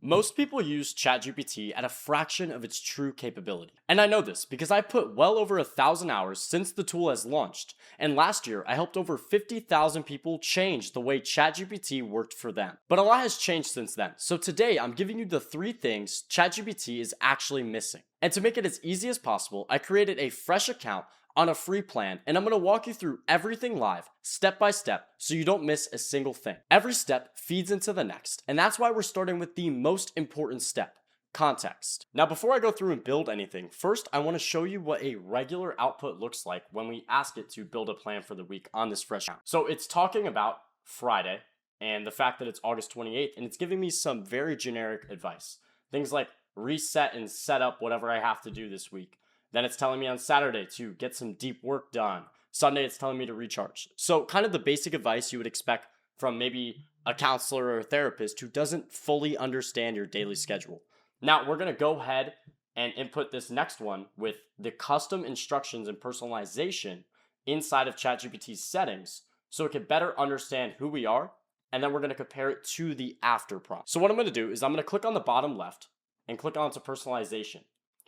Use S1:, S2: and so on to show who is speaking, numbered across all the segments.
S1: Most people use ChatGPT at a fraction of its true capability. And I know this because I put well over 1,000 hours since the tool has launched, and last year I helped over 50,000 people change the way ChatGPT worked for them. But a lot has changed since then, so today I'm giving you the 3 things ChatGPT is actually missing. And to make it as easy as possible, I created a fresh account on a free plan, and I'm going to walk you through everything live, step by step, so you don't miss a single thing. Every step feeds into the next, and that's why we're starting with the most important step, context. Now, before I go through and build anything, first I want to show you what a regular output looks like when we ask it to build a plan for the week on this fresh account. So it's talking about Friday and the fact that it's August 28th, and it's giving me some very generic advice. Things like reset and set up whatever I have to do this week. Then it's telling me on Saturday to get some deep work done. Sunday, it's telling me to recharge. So kind of the basic advice you would expect from maybe a counselor or a therapist who doesn't fully understand your daily schedule. Now, we're going to go ahead and input this next one with the custom instructions and personalization inside of ChatGPT's settings so it can better understand who we are, and then we're going to compare it to the after prompt. So what I'm going to do is I'm going to click on the bottom left and click onto personalization.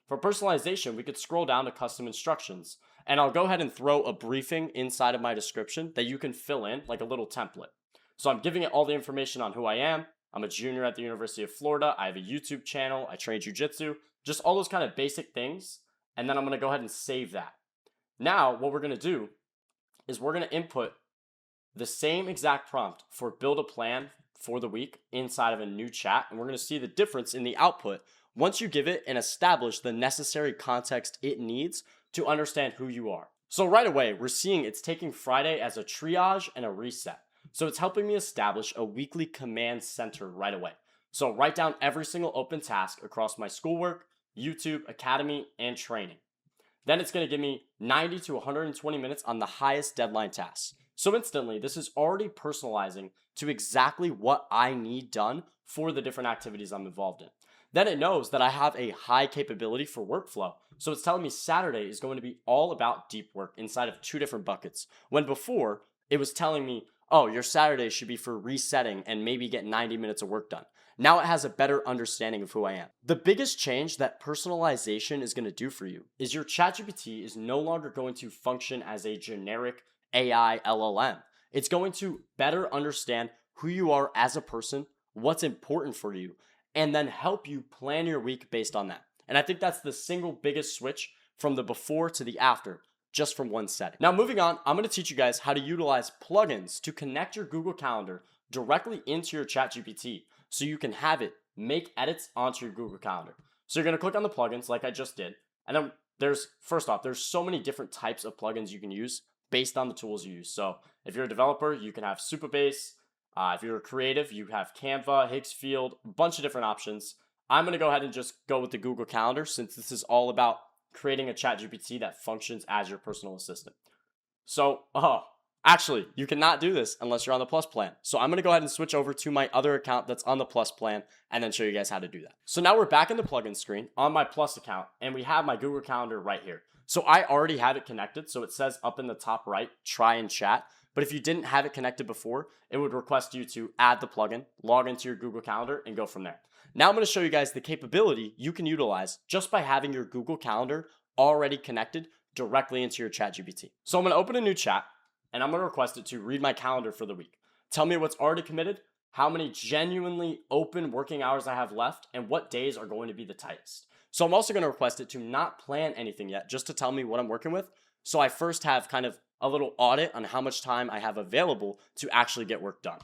S1: For personalization, we could scroll down to custom instructions, and I'll go ahead and throw a briefing inside of my description that you can fill in like a little template. So I'm giving it all the information on who I am. I'm a junior at the University of Florida. I have a YouTube channel. I train jiu-jitsu, just all those kind of basic things. And then I'm going to go ahead and save that. Now, what we're going to do is we're going to input the same exact prompt for build a plan for the week inside of a new chat. And we're going to see the difference in the output once you give it and establish the necessary context it needs to understand who you are. So right away, we're seeing it's taking Friday as a triage and a reset. So it's helping me establish a weekly command center right away. So write down every single open task across my schoolwork, YouTube, academy, and training. Then it's going to give me 90 to 120 minutes on the highest deadline tasks. So instantly, this is already personalizing to exactly what I need done for the different activities I'm involved in. Then it knows that I have a high capability for workflow. So it's telling me Saturday is going to be all about deep work inside of 2 different buckets. When before, it was telling me, oh, your Saturday should be for resetting and maybe get 90 minutes of work done. Now it has a better understanding of who I am. The biggest change that personalization is going to do for you is your ChatGPT is no longer going to function as a generic AI LLM. It's going to better understand who you are as a person, what's important for you, and then help you plan your week based on that. And I think that's the single biggest switch from the before to the after, just from one setting. Now moving on, I'm going to teach you guys how to utilize plugins to connect your Google Calendar directly into your ChatGPT so you can have it make edits onto your Google Calendar. So you're going to click on the plugins like I just did. And then there's so many different types of plugins you can use based on the tools you use. So if you're a developer, you can have Supabase. If you're a creative, you have Canva, Higgsfield, a bunch of different options. I'm going to go ahead and just go with the Google Calendar since this is all about creating a ChatGPT that functions as your personal assistant. So, actually, you cannot do this unless you're on the Plus plan. So I'm going to go ahead and switch over to my other account that's on the Plus plan and then show you guys how to do that. So now we're back in the plugin screen on my Plus account and we have my Google Calendar right here. So I already have it connected. So it says up in the top right, try and chat. But if you didn't have it connected before, it would request you to add the plugin, log into your Google Calendar, and go from there. Now I'm going to show you guys the capability you can utilize just by having your Google Calendar already connected directly into your ChatGPT. So I'm going to open a new chat, and I'm going to request it to read my calendar for the week. Tell me what's already committed, how many genuinely open working hours I have left, and what days are going to be the tightest. So I'm also going to request it to not plan anything yet, just to tell me what I'm working with. So I first have kind of a little audit on how much time I have available to actually get work done.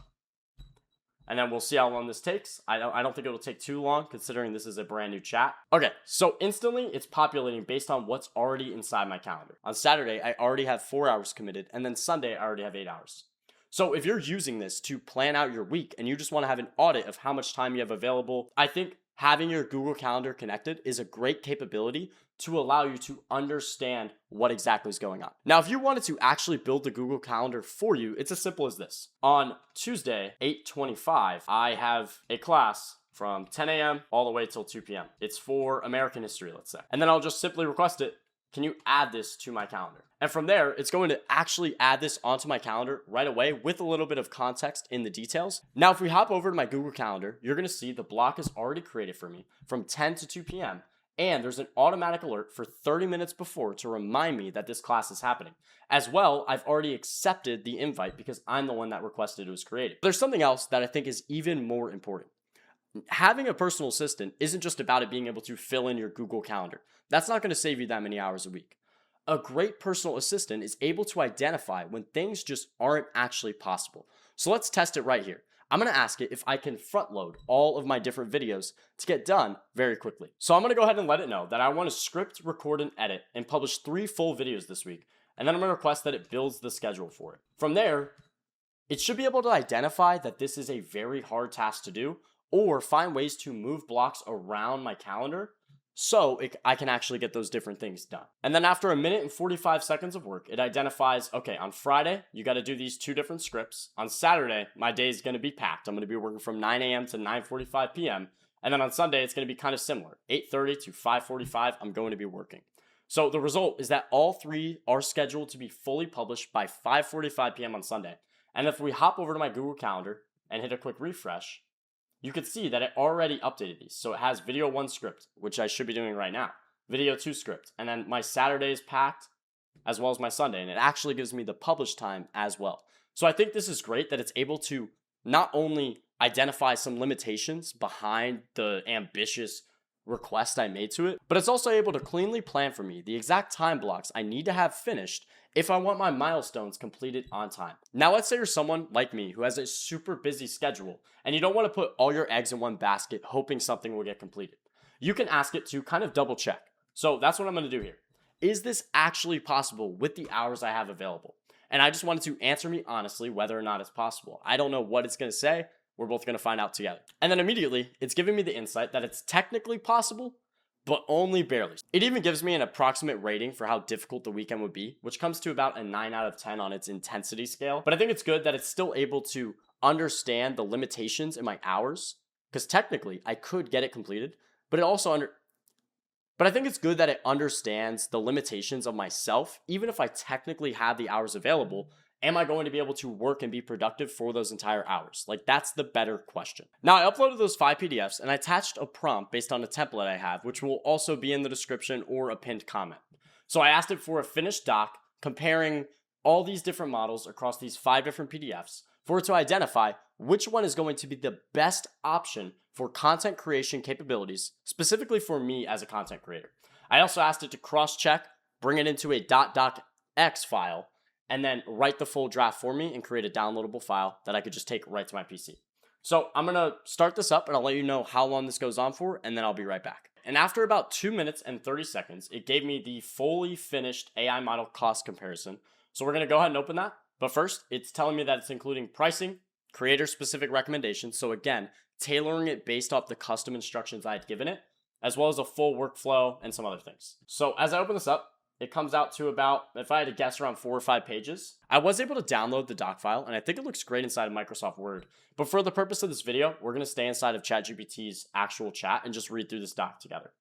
S1: And then we'll see how long this takes. I don't think it'll take too long considering this is a brand new chat. Okay, so instantly it's populating based on what's already inside my calendar. On Saturday, I already have 4 hours committed, and then Sunday, I already have 8 hours. So if you're using this to plan out your week and you just want to have an audit of how much time you have available, I think having your Google Calendar connected is a great capability to allow you to understand what exactly is going on. Now, if you wanted to actually build the Google Calendar for you, it's as simple as this. On Tuesday, 8:25, I have a class from 10 a.m. all the way till 2 p.m. It's for American history, let's say. And then I'll just simply request it can you add this to my calendar? And from there, it's going to actually add this onto my calendar right away with a little bit of context in the details. Now, if we hop over to my Google Calendar, you're going to see the block is already created for me from 10 to 2 p.m. And there's an automatic alert for 30 minutes before to remind me that this class is happening. As well, I've already accepted the invite because I'm the one that requested it was created. There's something else that I think is even more important. Having a personal assistant isn't just about it being able to fill in your Google Calendar. That's not going to save you that many hours a week. A great personal assistant is able to identify when things just aren't actually possible. So let's test it right here. I'm going to ask it if I can front load all of my different videos to get done very quickly. So I'm going to go ahead and let it know that I want to script, record, and edit and publish 3 full videos this week. And then I'm going to request that it builds the schedule for it. From there, it should be able to identify that this is a very hard task to do or find ways to move blocks around my calendar so I can actually get those different things done. And then after a minute and 45 seconds of work, it identifies, okay, on Friday, you got to do these 2 different scripts. On Saturday, my day is going to be packed. I'm going to be working from 9 a.m. to 9:45 p.m. And then on Sunday, it's going to be kind of similar. 8:30 to 5:45, I'm going to be working. So the result is that all 3 are scheduled to be fully published by 5:45 p.m. on Sunday. And if we hop over to my Google Calendar and hit a quick refresh, you can see that it already updated these. So it has video 1 script, which I should be doing right now, video 2 script, and then my Saturday is packed as well as my Sunday, and it actually gives me the publish time as well. So I think this is great that it's able to not only identify some limitations behind the ambitious request I made to it, but it's also able to cleanly plan for me the exact time blocks I need to have finished if I want my milestones completed on time. Now, let's say you're someone like me who has a super busy schedule and you don't want to put all your eggs in one basket hoping something will get completed. You can ask it to kind of double check. So that's what I'm going to do here. Is this actually possible with the hours I have available? And I just wanted to answer me honestly whether or not it's possible. I don't know what it's going to say. We're both going to find out together. And then immediately, it's giving me the insight that it's technically possible, but only barely. It even gives me an approximate rating for how difficult the weekend would be, which comes to about a 9 out of 10 on its intensity scale. But I think it's good that it's still able to understand the limitations in my hours, because technically I could get it completed, but I think it's good that it understands the limitations of myself. Even if I technically have the hours available, am I going to be able to work and be productive for those entire hours? Like, that's the better question. Now, I uploaded those 5 PDFs and I attached a prompt based on a template I have, which will also be in the description or a pinned comment. So I asked it for a finished doc comparing all these different models across these 5 different PDFs for it to identify which one is going to be the best option for content creation capabilities, specifically for me as a content creator. I also asked it to cross-check, bring it into a .docx file, and then write the full draft for me and create a downloadable file that I could just take right to my PC. So I'm going to start this up and I'll let you know how long this goes on for, and then I'll be right back. And after about 2 minutes and 30 seconds, it gave me the fully finished AI model cost comparison. So we're going to go ahead and open that. But first, it's telling me that it's including pricing, creator-specific recommendations. So again, tailoring it based off the custom instructions I had given it, as well as a full workflow and some other things. So as I open this up, it comes out to about, if I had to guess, around 4 or 5 pages. I was able to download the doc file, and I think it looks great inside of Microsoft Word. But for the purpose of this video, we're going to stay inside of ChatGPT's actual chat and just read through this doc together.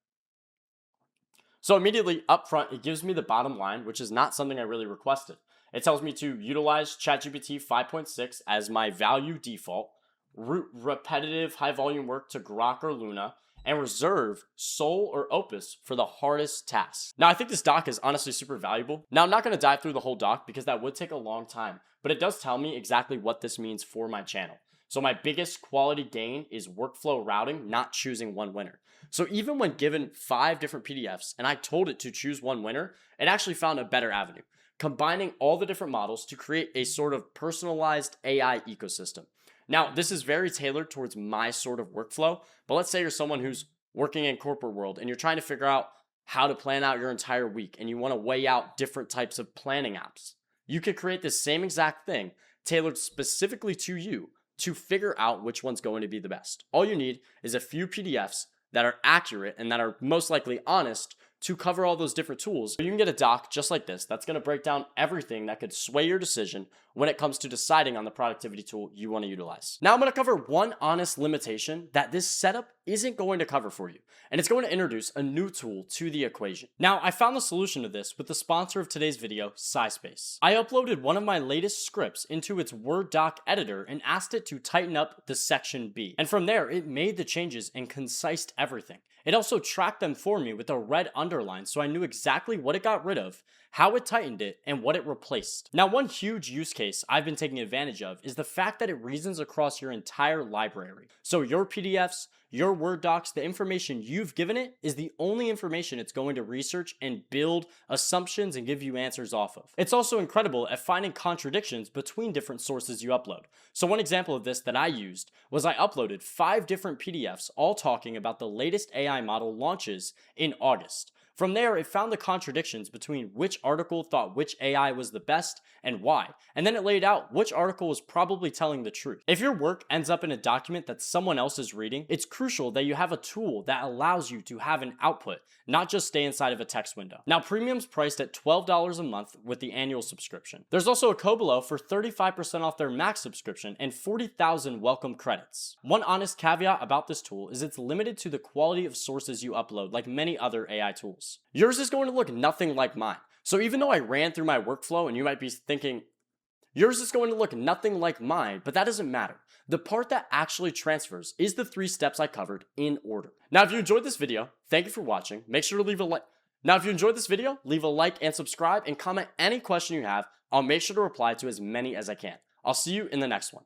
S1: So immediately up front, it gives me the bottom line, which is not something I really requested. It tells me to utilize ChatGPT 5.6 as my value default, route repetitive high-volume work to Grok or Luna, and reserve Soul or Opus for the hardest tasks. Now, I think this doc is honestly super valuable. Now, I'm not going to dive through the whole doc because that would take a long time, but it does tell me exactly what this means for my channel. So my biggest quality gain is workflow routing, not choosing one winner. So even when given 5 different PDFs and I told it to choose one winner, it actually found a better avenue, combining all the different models to create a sort of personalized AI ecosystem. Now, this is very tailored towards my sort of workflow, but let's say you're someone who's working in corporate world and you're trying to figure out how to plan out your entire week and you want to weigh out different types of planning apps. You could create the same exact thing tailored specifically to you to figure out which one's going to be the best. All you need is a few PDFs that are accurate and that are most likely honest to cover all those different tools. You can get a doc just like this that's going to break down everything that could sway your decision when it comes to deciding on the productivity tool you want to utilize. Now I'm going to cover one honest limitation that this setup isn't going to cover for you, and it's going to introduce a new tool to the equation. Now, I found the solution to this with the sponsor of today's video, SciSpace. I uploaded one of my latest scripts into its Word doc editor and asked it to tighten up the section B. And from there, it made the changes and concised everything. It also tracked them for me with a red underline so I knew exactly what it got rid of, how it tightened it, and what it replaced. Now, one huge use case I've been taking advantage of is the fact that it reasons across your entire library. So your PDFs, your Word docs, the information you've given it is the only information it's going to research and build assumptions and give you answers off of. It's also incredible at finding contradictions between different sources you upload. So one example of this that I used was I uploaded 5 different PDFs all talking about the latest AI model launches in August. From there, it found the contradictions between which article thought which AI was the best and why, and then it laid out which article was probably telling the truth. If your work ends up in a document that someone else is reading, it's crucial that you have a tool that allows you to have an output, not just stay inside of a text window. Now, Premium's priced at $12 a month with the annual subscription. There's also a code below for 35% off their max subscription and 40,000 welcome credits. One honest caveat about this tool is it's limited to the quality of sources you upload, like many other AI tools. Yours is going to look nothing like mine. So even though I ran through my workflow and you might be thinking, yours is going to look nothing like mine, but that doesn't matter. The part that actually transfers is the 3 steps I covered in order. Now, if you enjoyed this video, thank you for watching. Make sure to leave a like. Now, if you enjoyed this video, leave a like and subscribe and comment any question you have. I'll make sure to reply to as many as I can. I'll see you in the next one.